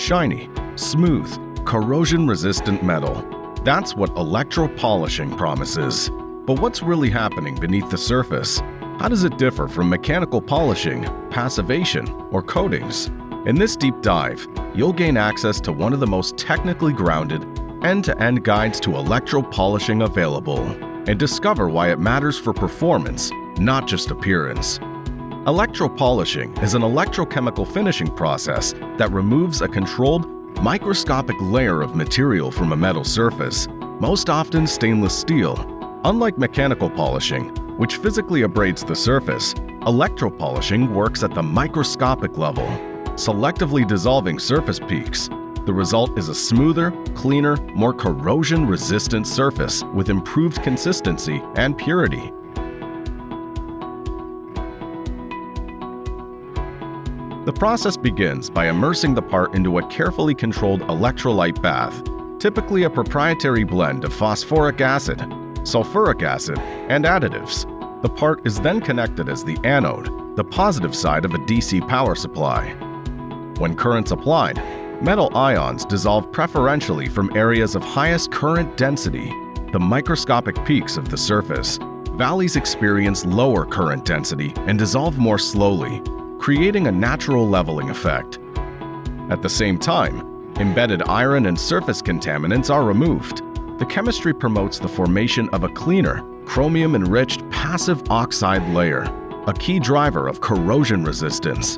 shiny, smooth, corrosion-resistant metal. That's what electropolishing promises. But what's really happening beneath the surface? How does it differ from mechanical polishing, passivation, or coatings? In this deep dive, you'll gain access to one of the most technically grounded, end-to-end guides to electropolishing available, and discover why it matters for performance, not just appearance. Electropolishing is an electrochemical finishing process that removes a controlled, microscopic layer of material from a metal surface, most often stainless steel. Unlike mechanical polishing, which physically abrades the surface, electropolishing works at the microscopic level, selectively dissolving surface peaks. The result is a smoother, cleaner, more corrosion-resistant surface with improved consistency and purity. The process begins by immersing the part into a carefully controlled electrolyte bath, typically a proprietary blend of phosphoric acid, sulfuric acid, and additives. The part is then connected as the anode, the positive side of a DC power supply. When current's applied, metal ions dissolve preferentially from areas of highest current density, the microscopic peaks of the surface. Valleys experience lower current density and dissolve more slowly, creating a natural leveling effect. At the same time, embedded iron and surface contaminants are removed. The chemistry promotes the formation of a cleaner, chromium-enriched passive oxide layer, a key driver of corrosion resistance.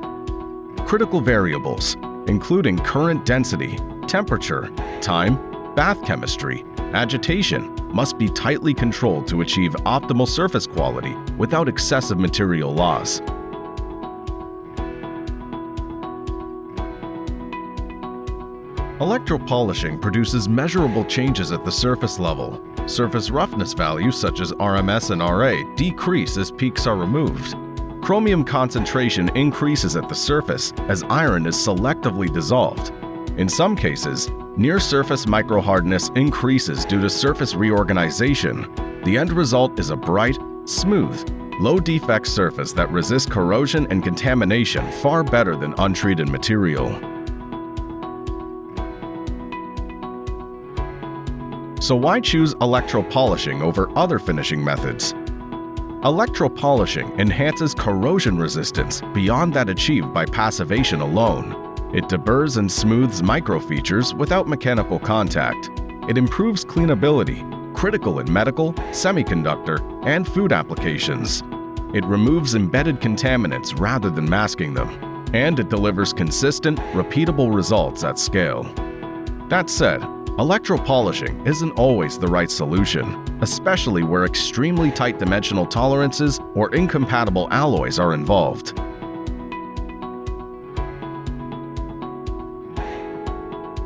Critical variables, including current density, temperature, time, bath chemistry, agitation, must be tightly controlled to achieve optimal surface quality without excessive material loss. Electropolishing produces measurable changes at the surface level. Surface roughness values such as RMS and RA decrease as peaks are removed. Chromium concentration increases at the surface as iron is selectively dissolved. In some cases, near-surface microhardness increases due to surface reorganization. The end result is a bright, smooth, low-defect surface that resists corrosion and contamination far better than untreated material. So why choose electropolishing over other finishing methods? Electropolishing enhances corrosion resistance beyond that achieved by passivation alone. It deburs and smooths microfeatures without mechanical contact. It improves cleanability, critical in medical, semiconductor, and food applications. It removes embedded contaminants rather than masking them. And it delivers consistent, repeatable results at scale. That said, electropolishing isn't always the right solution, especially where extremely tight dimensional tolerances or incompatible alloys are involved.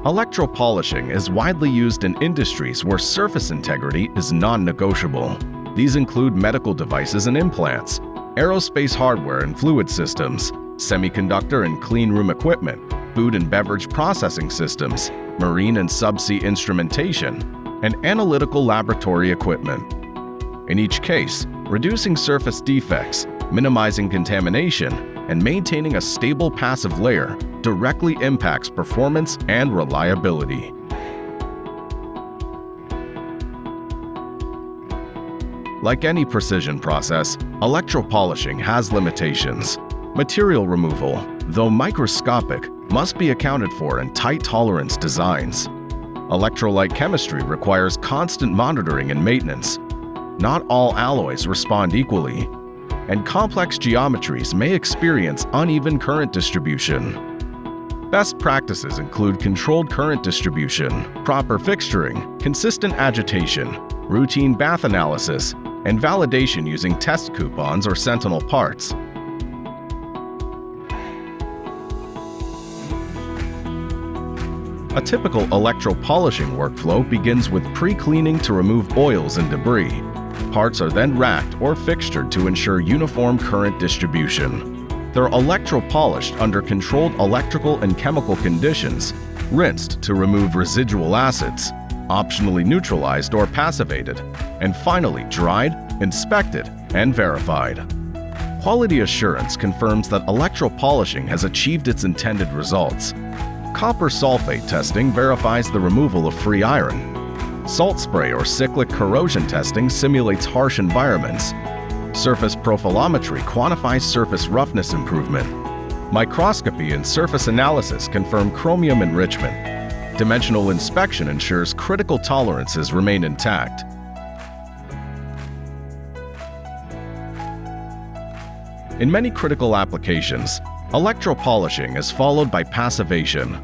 Electropolishing is widely used in industries where surface integrity is non-negotiable. These include medical devices and implants, aerospace hardware and fluid systems, semiconductor and clean room equipment, food and beverage processing systems, marine and subsea instrumentation, and analytical laboratory equipment. In each case, reducing surface defects, minimizing contamination, and maintaining a stable passive layer directly impacts performance and reliability. Like any precision process, electropolishing has limitations. Material removal, though microscopic, must be accounted for in tight tolerance designs. Electrolyte chemistry requires constant monitoring and maintenance. Not all alloys respond equally, and complex geometries may experience uneven current distribution. Best practices include controlled current distribution, proper fixturing, consistent agitation, routine bath analysis, and validation using test coupons or sentinel parts. A typical electropolishing workflow begins with pre-cleaning to remove oils and debris. Parts are then racked or fixtured to ensure uniform current distribution. They're electropolished under controlled electrical and chemical conditions, rinsed to remove residual acids, optionally neutralized or passivated, and finally dried, inspected, and verified. Quality assurance confirms that electropolishing has achieved its intended results. Copper sulfate testing verifies the removal of free iron. Salt spray or cyclic corrosion testing simulates harsh environments. Surface profilometry quantifies surface roughness improvement. Microscopy and surface analysis confirm chromium enrichment. Dimensional inspection ensures critical tolerances remain intact. In many critical applications, electropolishing is followed by passivation.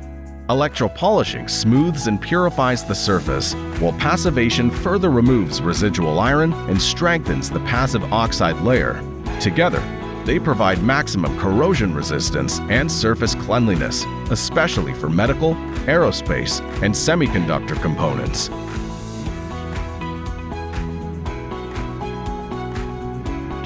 Electropolishing smooths and purifies the surface, while passivation further removes residual iron and strengthens the passive oxide layer. Together, they provide maximum corrosion resistance and surface cleanliness, especially for medical, aerospace, and semiconductor components.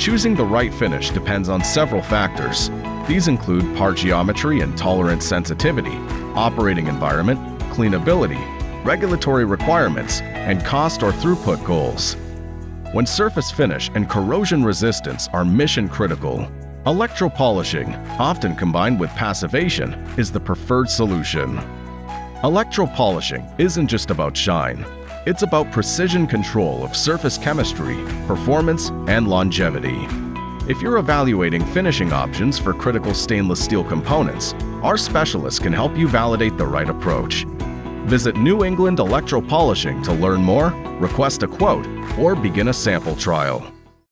Choosing the right finish depends on several factors. These include part geometry and tolerance sensitivity, operating environment, cleanability, regulatory requirements, and cost or throughput goals. When surface finish and corrosion resistance are mission critical, electropolishing, often combined with passivation, is the preferred solution. Electropolishing isn't just about shine. It's about precision control of surface chemistry, performance, and longevity. If you're evaluating finishing options for critical stainless steel components, our specialists can help you validate the right approach. Visit New England Electropolishing to learn more, request a quote, or begin a sample trial.